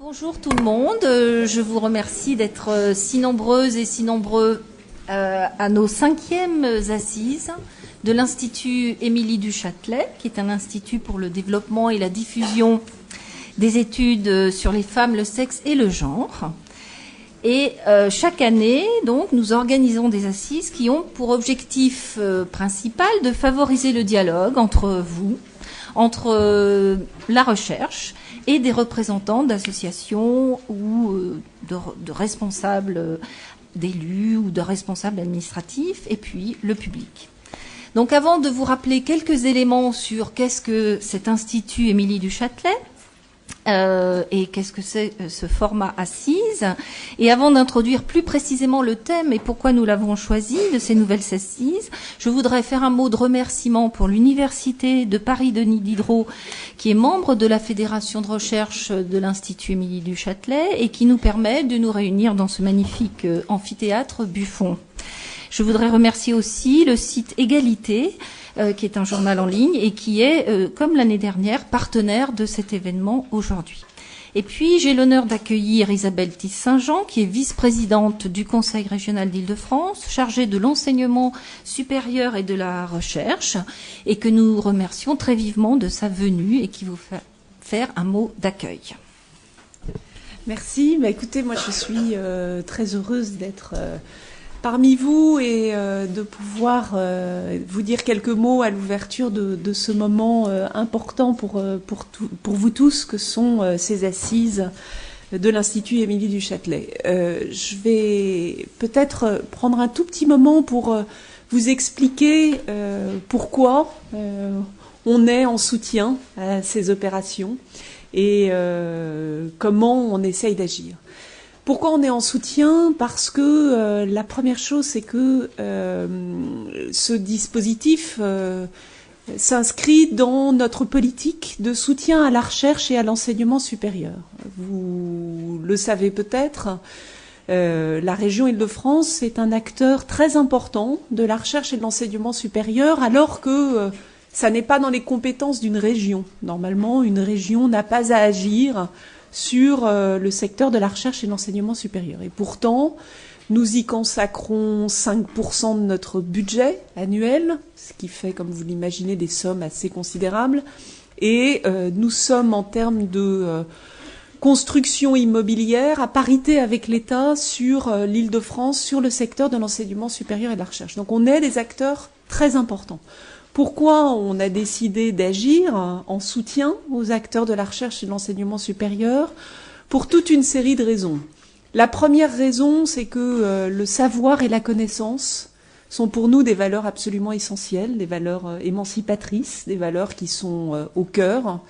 Bonjour tout le monde, je vous remercie d'être si nombreuses et si nombreux à nos 5e assises de l'Institut Émilie du Châtelet, qui est un institut pour le développement et la diffusion des études sur les femmes, le sexe et le genre. Et chaque année, donc, nous organisons des assises qui ont pour objectif principal de favoriser le dialogue entre vous, entre la recherche et des représentants d'associations ou de responsables d'élus ou de responsables administratifs, et puis le public. Donc avant de vous rappeler quelques éléments sur qu'est-ce que cet Institut Émilie du Châtelet, et qu'est-ce que c'est ce format assise, et avant d'introduire plus précisément le thème et pourquoi nous l'avons choisi de ces nouvelles assises, je voudrais faire un mot de remerciement pour l'Université de Paris-Denis Diderot, qui est membre de la Fédération de recherche de l'Institut Émilie du Châtelet et qui nous permet de nous réunir dans ce magnifique amphithéâtre Buffon. Je voudrais remercier aussi le site Égalité, qui est un journal en ligne et qui est, comme l'année dernière, partenaire de cet événement aujourd'hui. Et puis, j'ai l'honneur d'accueillir Isabelle Tisse-Saint-Jean, qui est vice-présidente du Conseil régional d'Île-de-France, chargée de l'enseignement supérieur et de la recherche, et que nous remercions très vivement de sa venue et qui vous fait faire un mot d'accueil. Merci. Écoutez, moi, je suis très heureuse d'être parmi vous et de pouvoir vous dire quelques mots à l'ouverture de ce moment important pour vous tous que sont ces assises de l'Institut Émilie du Châtelet. Je vais peut-être prendre un tout petit moment pour vous expliquer pourquoi on est en soutien à ces opérations et comment on essaye d'agir. Pourquoi on est en soutien ? Parce que la première chose, c'est que ce dispositif s'inscrit dans notre politique de soutien à la recherche et à l'enseignement supérieur. Vous le savez peut-être, la région Île-de-France est un acteur très important de la recherche et de l'enseignement supérieur, alors que ça n'est pas dans les compétences d'une région. Normalement, une région n'a pas à agir sur le secteur de la recherche et de l'enseignement supérieur. Et pourtant, nous y consacrons 5% de notre budget annuel, ce qui fait, comme vous l'imaginez, des sommes assez considérables. Et nous sommes, en termes de construction immobilière, à parité avec l'État sur l'Île-de-France, sur le secteur de l'enseignement supérieur et de la recherche. Donc on est des acteurs très importants. Pourquoi on a décidé d'agir en soutien aux acteurs de la recherche et de l'enseignement supérieur ? Pour toute une série de raisons. La première raison, c'est que le savoir et la connaissance sont pour nous des valeurs absolument essentielles, des valeurs émancipatrices, des valeurs qui sont au cœur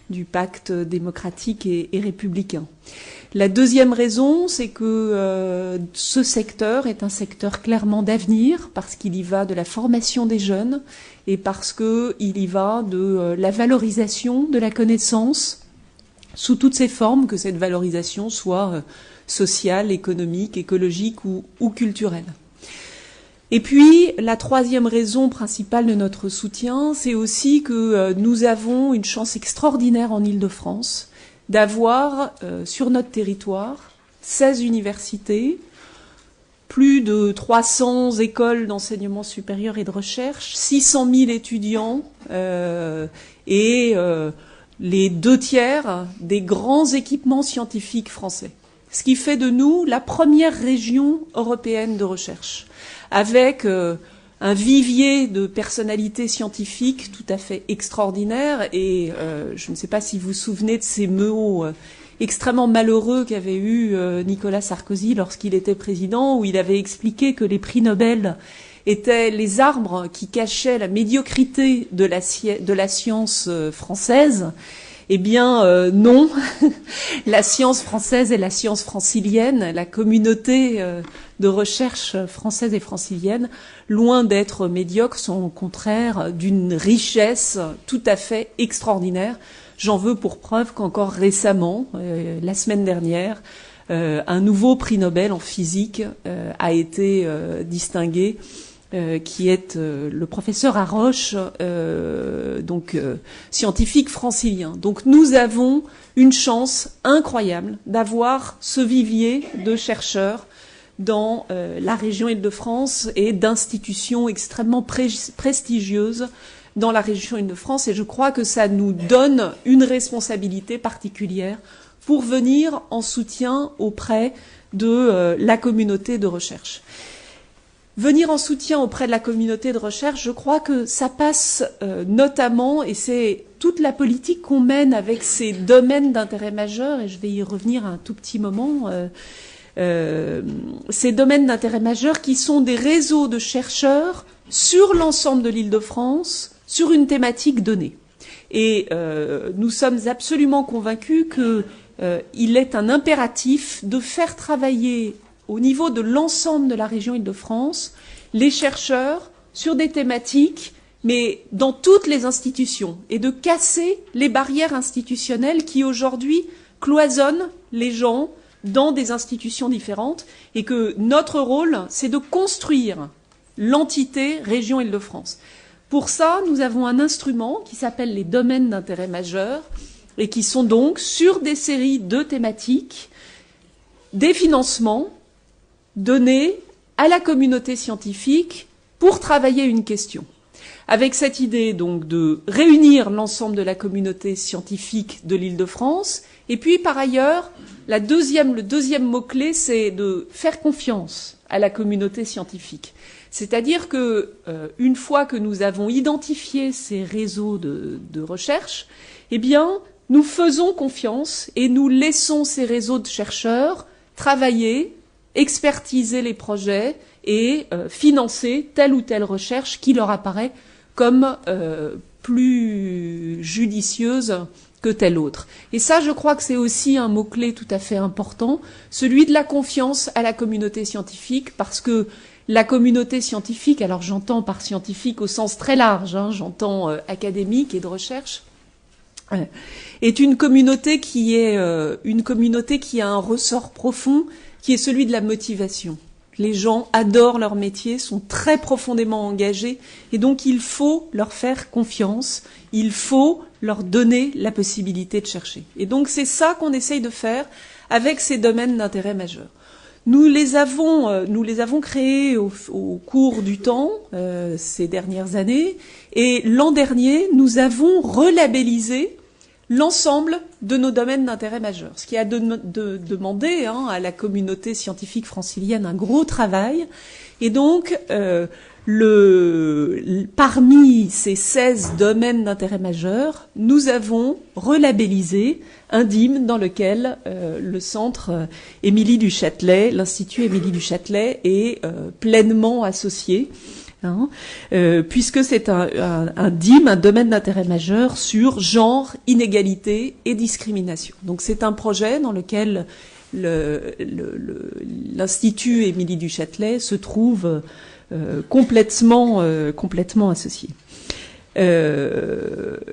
du pacte démocratique et républicain. La deuxième raison, c'est que ce secteur est un secteur clairement d'avenir, parce qu'il y va de la formation des jeunes et parce qu'il y va de la valorisation de la connaissance sous toutes ses formes, que cette valorisation soit sociale, économique, écologique ou culturelle. Et puis, la troisième raison principale de notre soutien, c'est aussi que nous avons une chance extraordinaire en Île-de-France d'avoir sur notre territoire 16 universités, plus de 300 écoles d'enseignement supérieur et de recherche, 600 000 étudiants et les 2/3 des grands équipements scientifiques français. Ce qui fait de nous la première région européenne de recherche, avec un vivier de personnalités scientifiques tout à fait extraordinaires. Et je ne sais pas si vous vous souvenez de ces mots extrêmement malheureux qu'avait eu Nicolas Sarkozy lorsqu'il était président, où il avait expliqué que les prix Nobel étaient les arbres qui cachaient la médiocrité de la science française. Eh bien, non. La science française et la science francilienne, la communauté de recherche française et francilienne, loin d'être médiocres, sont au contraire d'une richesse tout à fait extraordinaire. J'en veux pour preuve qu'encore récemment, la semaine dernière, un nouveau prix Nobel en physique a été distingué qui est le professeur Haroche, scientifique francilien. Donc nous avons une chance incroyable d'avoir ce vivier de chercheurs dans la région Île-de-France et d'institutions extrêmement prestigieuses dans la région Île-de-France. Et je crois que ça nous donne une responsabilité particulière pour venir en soutien auprès de la communauté de recherche. Venir en soutien auprès de la communauté de recherche, je crois que ça passe notamment, et c'est toute la politique qu'on mène avec ces domaines d'intérêt majeur, et je vais y revenir un tout petit moment, ces domaines d'intérêt majeur qui sont des réseaux de chercheurs sur l'ensemble de l'Île-de-France, sur une thématique donnée. Et nous sommes absolument convaincus qu'il est un impératif de faire travailler au niveau de l'ensemble de la région Île-de-France les chercheurs sur des thématiques, mais dans toutes les institutions, et de casser les barrières institutionnelles qui aujourd'hui cloisonnent les gens dans des institutions différentes, et que notre rôle, c'est de construire l'entité région Île-de-France. Pour ça, nous avons un instrument qui s'appelle les domaines d'intérêt majeur, et qui sont donc, sur des séries de thématiques, des financements donnés à la communauté scientifique pour travailler une question. Avec cette idée donc de réunir l'ensemble de la communauté scientifique de l'Île-de-France, et puis par ailleurs, le deuxième mot-clé, c'est de faire confiance à la communauté scientifique. C'est-à-dire que une fois que nous avons identifié ces réseaux de recherche, eh bien, nous faisons confiance et nous laissons ces réseaux de chercheurs travailler, expertiser les projets et financer telle ou telle recherche qui leur apparaît comme plus judicieuse que telle autre. Et ça, je crois que c'est aussi un mot-clé tout à fait important, celui de la confiance à la communauté scientifique, parce que la communauté scientifique, alors j'entends par scientifique au sens très large, j'entends académique et de recherche, est une communauté qui a un ressort profond, qui est celui de la motivation. Les gens adorent leur métier, sont très profondément engagés, et donc il faut leur faire confiance, il faut leur donner la possibilité de chercher. Et donc c'est ça qu'on essaye de faire avec ces domaines d'intérêt majeur. Nous les avons créés au cours du temps, ces dernières années, et l'an dernier, nous avons relabellisé l'ensemble de nos domaines d'intérêt majeur, ce qui a demandé à la communauté scientifique francilienne un gros travail. Et donc, parmi ces 16 domaines d'intérêt majeur, nous avons relabellisé un DIM dans lequel le centre Émilie du Châtelet, l'Institut Émilie du Châtelet, est pleinement associé. Puisque c'est un DIM, un domaine d'intérêt majeur sur genre, inégalité et discrimination. Donc c'est un projet dans lequel l'Institut Émilie du Châtelet se trouve complètement associé.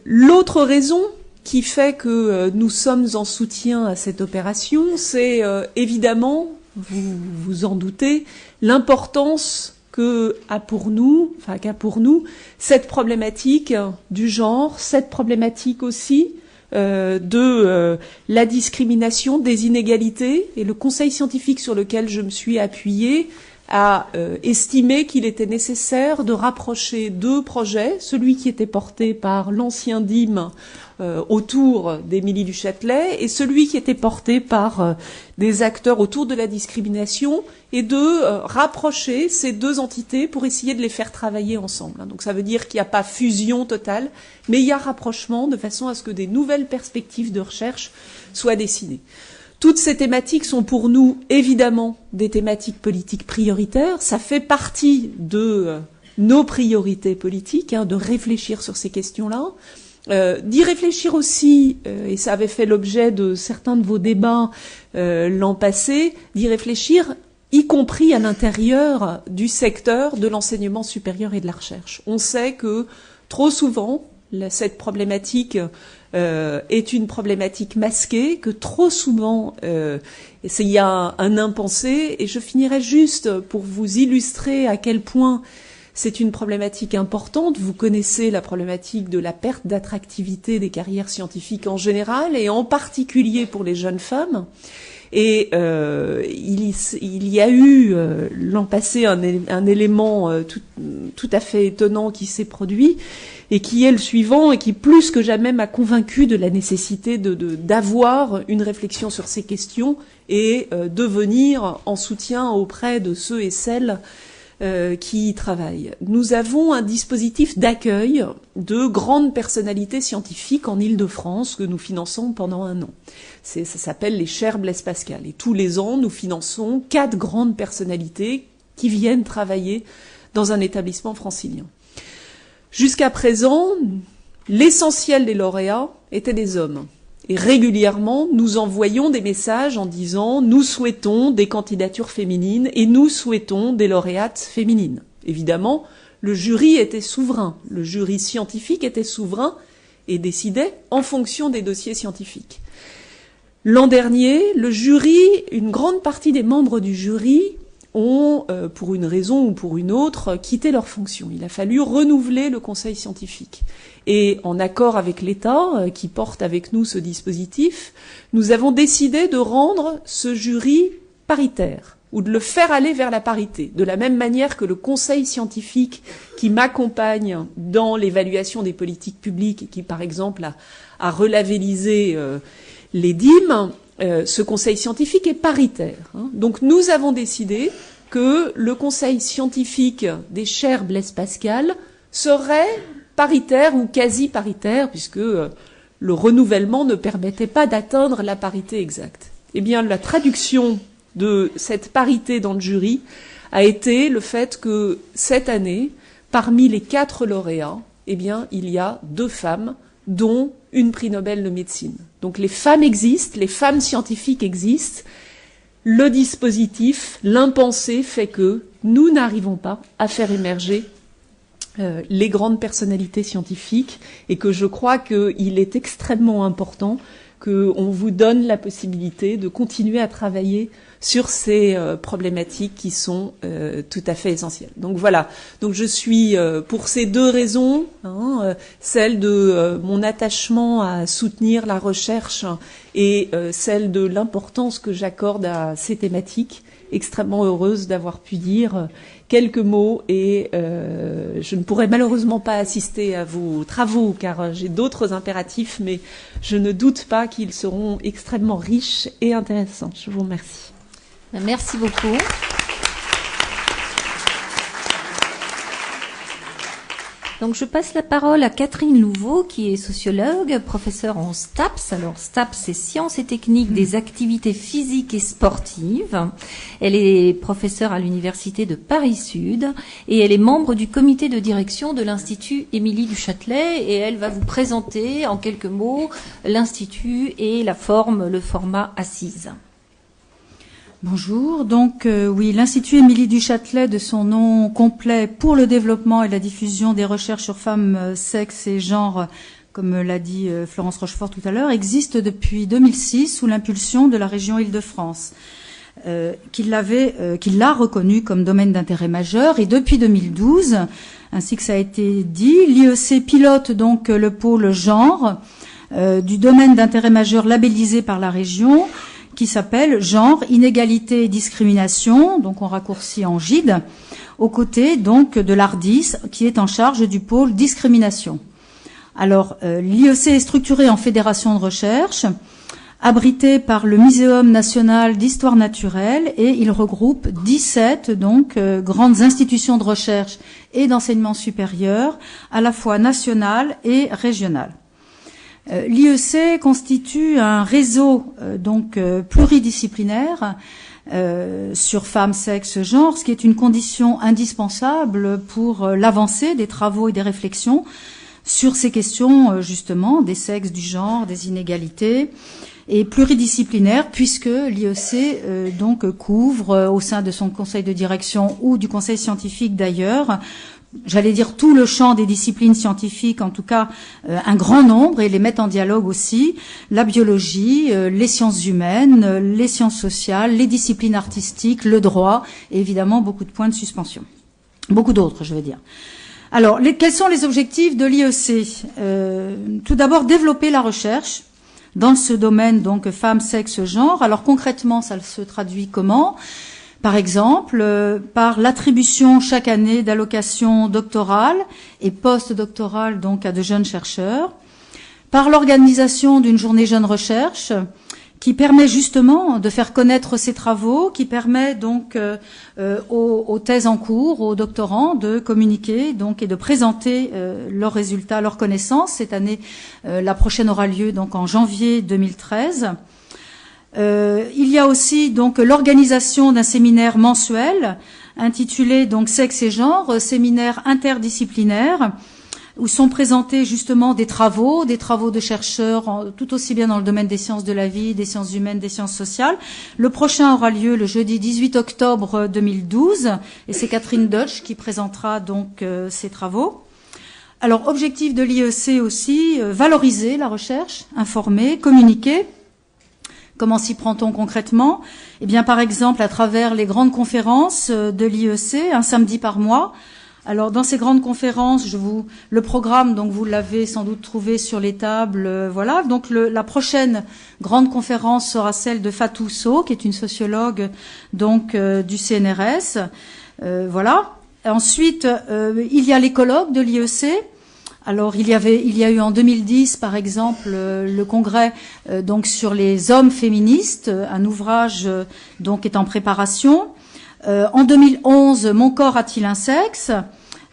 L'autre raison qui fait que nous sommes en soutien à cette opération, c'est évidemment, vous vous en doutez, l'importance qu'a pour nous cette problématique du genre, cette problématique aussi de la discrimination, des inégalités. Et le conseil scientifique sur lequel je me suis appuyée a estimé qu'il était nécessaire de rapprocher deux projets, celui qui était porté par l'ancien DIM autour d'Émilie du Châtelet et celui qui était porté par des acteurs autour de la discrimination, et de rapprocher ces deux entités pour essayer de les faire travailler ensemble. Donc ça veut dire qu'il n'y a pas fusion totale, mais il y a rapprochement de façon à ce que des nouvelles perspectives de recherche soient dessinées. Toutes ces thématiques sont pour nous évidemment des thématiques politiques prioritaires. Ça fait partie de nos priorités politiques, de réfléchir sur ces questions-là. D'y réfléchir aussi, et ça avait fait l'objet de certains de vos débats l'an passé, d'y réfléchir y compris à l'intérieur du secteur de l'enseignement supérieur et de la recherche. On sait que trop souvent, cette problématique est une problématique masquée, que trop souvent il y a un impensé, et je finirai juste pour vous illustrer à quel point C'est une problématique importante. Vous connaissez la problématique de la perte d'attractivité des carrières scientifiques en général et en particulier pour les jeunes femmes. Et il y a eu l'an passé un élément tout à fait étonnant qui s'est produit et qui est le suivant et qui plus que jamais m'a convaincu de la nécessité d'avoir une réflexion sur ces questions et de venir en soutien auprès de ceux et celles qui y travaillent. Nous avons un dispositif d'accueil de grandes personnalités scientifiques en Île-de-France que nous finançons pendant 1 an. Ça s'appelle les chaires Blaise Pascal. Et tous les ans, nous finançons 4 grandes personnalités qui viennent travailler dans un établissement francilien. Jusqu'à présent, l'essentiel des lauréats étaient des hommes. Et régulièrement, nous envoyons des messages en disant « Nous souhaitons des candidatures féminines et nous souhaitons des lauréates féminines ». Évidemment, le jury était souverain, le jury scientifique était souverain et décidait en fonction des dossiers scientifiques. L'an dernier, le jury, une grande partie des membres du jury ont, pour une raison ou pour une autre, quitté leurs fonctions. Il a fallu renouveler le conseil scientifique. Et en accord avec l'État, qui porte avec nous ce dispositif, nous avons décidé de rendre ce jury paritaire, ou de le faire aller vers la parité, de la même manière que le conseil scientifique qui m'accompagne dans l'évaluation des politiques publiques et qui, par exemple, a relabellisé les DIM, ce conseil scientifique est paritaire. Donc nous avons décidé que le conseil scientifique des chaires Blaise Pascal serait paritaire ou quasi paritaire, puisque le renouvellement ne permettait pas d'atteindre la parité exacte. Eh bien, la traduction de cette parité dans le jury a été le fait que cette année, parmi les 4 lauréats, eh bien, il y a 2 femmes, dont une prix Nobel de médecine. Donc les femmes existent, les femmes scientifiques existent. Le dispositif, l'impensé fait que nous n'arrivons pas à faire émerger les grandes personnalités scientifiques et que je crois qu'il est extrêmement important qu'on vous donne la possibilité de continuer à travailler sur ces problématiques qui sont tout à fait essentielles. Donc voilà, donc je suis pour ces 2 raisons, celle de mon attachement à soutenir la recherche et celle de l'importance que j'accorde à ces thématiques, extrêmement heureuse d'avoir pu dire quelques mots et je ne pourrai malheureusement pas assister à vos travaux car j'ai d'autres impératifs, mais je ne doute pas qu'ils seront extrêmement riches et intéressants. Je vous remercie. Merci beaucoup. Donc je passe la parole à Catherine Louveau, qui est sociologue, professeure en STAPS. Alors STAPS, c'est Sciences et techniques des activités physiques et sportives. Elle est professeure à l'université de Paris-Sud et elle est membre du comité de direction de l'Institut Émilie du Châtelet et elle va vous présenter en quelques mots l'Institut et le format assise. Bonjour, donc oui, l'Institut Émilie du Châtelet, de son nom complet, pour le développement et la diffusion des recherches sur femmes, sexe et genre, comme l'a dit Florence Rochefort tout à l'heure, existe depuis 2006 sous l'impulsion de la région Île-de-France, qui l'a reconnu comme domaine d'intérêt majeur. Et depuis 2012, ainsi que ça a été dit, l'IEC pilote donc le pôle genre du domaine d'intérêt majeur labellisé par la région, qui s'appelle Genre, Inégalité et Discrimination, donc on raccourcit en GID, aux côtés donc de l'ARDIS, qui est en charge du pôle discrimination. Alors, l'IEC est structuré en fédération de recherche, abrité par le Muséum national d'histoire naturelle, et il regroupe 17 donc grandes institutions de recherche et d'enseignement supérieur, à la fois nationales et régionales. L'IEC constitue un réseau pluridisciplinaire sur femmes, sexe, genre, ce qui est une condition indispensable pour l'avancée des travaux et des réflexions sur ces questions justement des sexes, du genre, des inégalités, et pluridisciplinaire puisque l'IEC couvre au sein de son conseil de direction ou du conseil scientifique d'ailleurs, j'allais dire tout le champ des disciplines scientifiques, en tout cas un grand nombre, et les mettre en dialogue aussi, la biologie, les sciences humaines, les sciences sociales, les disciplines artistiques, le droit, et évidemment beaucoup de points de suspension. Beaucoup d'autres, je veux dire. Alors, quels sont les objectifs de l'IEC? Tout d'abord, développer la recherche dans ce domaine, donc femmes, sexe, genre. Alors concrètement, ça se traduit comment? Par exemple, par l'attribution chaque année d'allocations doctorales et post-doctorales donc à de jeunes chercheurs, par l'organisation d'une journée jeune recherche qui permet justement de faire connaître ces travaux, qui permet donc aux thèses en cours, aux doctorants de communiquer donc et de présenter leurs résultats, leurs connaissances. Cette année, la prochaine aura lieu donc en janvier 2013. Il y a aussi donc l'organisation d'un séminaire mensuel intitulé donc Sexe et genre, séminaire interdisciplinaire, où sont présentés justement des travaux de chercheurs, tout aussi bien dans le domaine des sciences de la vie, des sciences humaines, des sciences sociales. Le prochain aura lieu le jeudi 18 octobre 2012, et c'est Catherine Deutsch qui présentera donc ces travaux. Alors, objectif de l'IEC aussi, valoriser la recherche, informer, communiquer. Comment s'y prend-on concrètement? Eh bien, par exemple, à travers les grandes conférences de l'IEC, un samedi par mois. Alors, dans ces grandes conférences, le programme, donc vous l'avez sans doute trouvé sur les tables, voilà. Donc, la prochaine grande conférence sera celle de Fatou Sow, qui est une sociologue, donc, du CNRS, voilà. Ensuite, il y a les colloques de l'IEC. Alors, il y a eu en 2010, par exemple, le congrès, donc, sur les hommes féministes, un ouvrage, donc, est en préparation. En 2011, Mon corps a-t-il un sexe?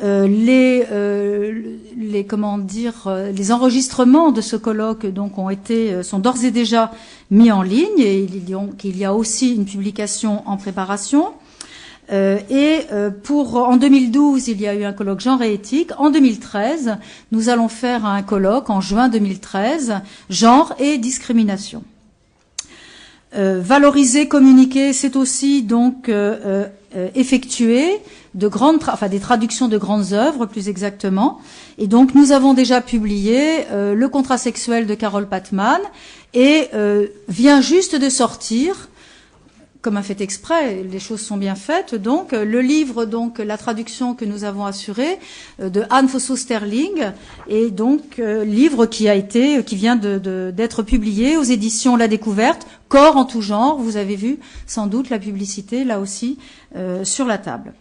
Les enregistrements de ce colloque donc sont d'ores et déjà mis en ligne, et il y a aussi une publication en préparation. En 2012, il y a eu un colloque genre et éthique. En 2013, nous allons faire un colloque en juin 2013, genre et discrimination. Valoriser, communiquer, c'est aussi donc effectuer des traductions de grandes œuvres, plus exactement. Et donc, nous avons déjà publié Le contrat sexuel de Carole Patman, et vient juste de sortir, comme un fait exprès, les choses sont bien faites, donc le livre, donc la traduction que nous avons assurée de Anne Fosso-Sterling, et donc livre qui vient d'être publié aux éditions La Découverte, Corps en tout genre. Vous avez vu sans doute la publicité là aussi sur la table.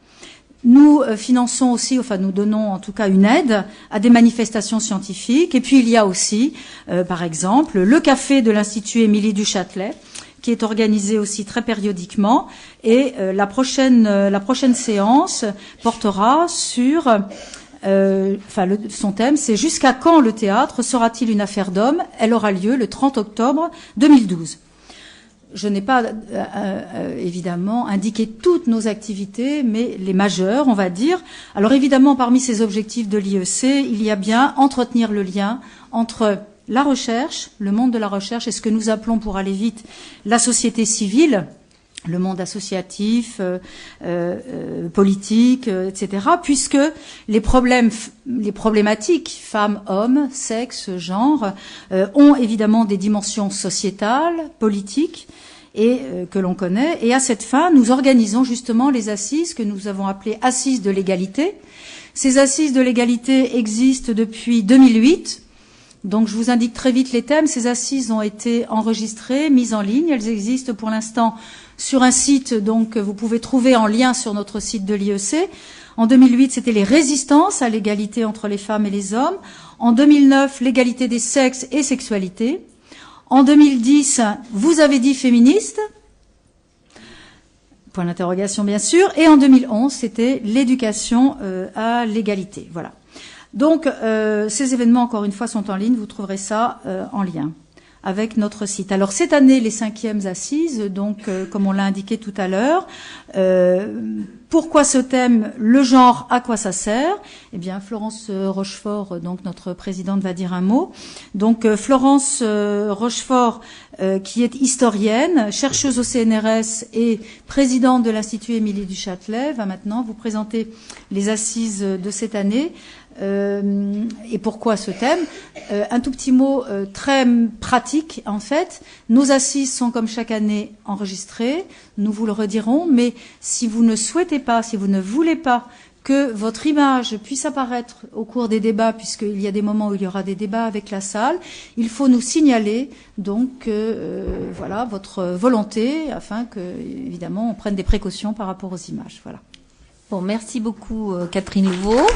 Nous finançons aussi, nous donnons en tout cas une aide à des manifestations scientifiques. Et puis il y a aussi, par exemple, le café de l'Institut Émilie du Châtelet, qui est organisé aussi très périodiquement. Et la prochaine séance portera sur... son thème, c'est « Jusqu'à quand le théâtre sera-t-il une affaire d'hommes ?» Elle aura lieu le 30 octobre 2012. Je n'ai pas évidemment indiqué toutes nos activités, mais les majeures, on va dire. Alors évidemment, parmi ces objectifs de l'IEC, il y a bien entretenir le lien entre la recherche, le monde de la recherche, et ce que nous appelons, pour aller vite, la société civile, le monde associatif, politique, etc., puisque les problématiques femmes, hommes, sexe, genre ont évidemment des dimensions sociétales, politiques, et que l'on connaît. Et à cette fin, nous organisons justement les assises que nous avons appelées assises de l'égalité. Ces assises de l'égalité existent depuis 2008. Donc, je vous indique très vite les thèmes. Ces assises ont été enregistrées, mises en ligne. Elles existent pour l'instant sur un site, donc vous pouvez trouver en lien sur notre site de l'IEC. En 2008, c'était les résistances à l'égalité entre les femmes et les hommes. En 2009, l'égalité des sexes et sexualité. En 2010, vous avez dit féministe. Point d'interrogation, bien sûr. Et en 2011, c'était l'éducation à l'égalité. Voilà. Donc, ces événements, encore une fois, sont en ligne. Vous trouverez ça en lien avec notre site. Alors, cette année, les 5e assises, donc, comme on l'a indiqué tout à l'heure, pourquoi ce thème, le genre, à quoi ça sert? Eh bien, Florence Rochefort, donc notre présidente, va dire un mot. Donc, Florence Rochefort, qui est historienne, chercheuse au CNRS et présidente de l'Institut Émilie du Châtelet, va maintenant vous présenter les assises de cette année. Et pourquoi ce thème? Un tout petit mot très pratique, en fait. Nos assises sont, comme chaque année, enregistrées. Nous vous le redirons. Mais si vous ne souhaitez pas, si vous ne voulez pas que votre image puisse apparaître au cours des débats, puisqu'il y a des moments où il y aura des débats avec la salle, il faut nous signaler donc voilà votre volonté afin que évidemment on prenne des précautions par rapport aux images. Voilà. Bon, merci beaucoup Catherine Louveau.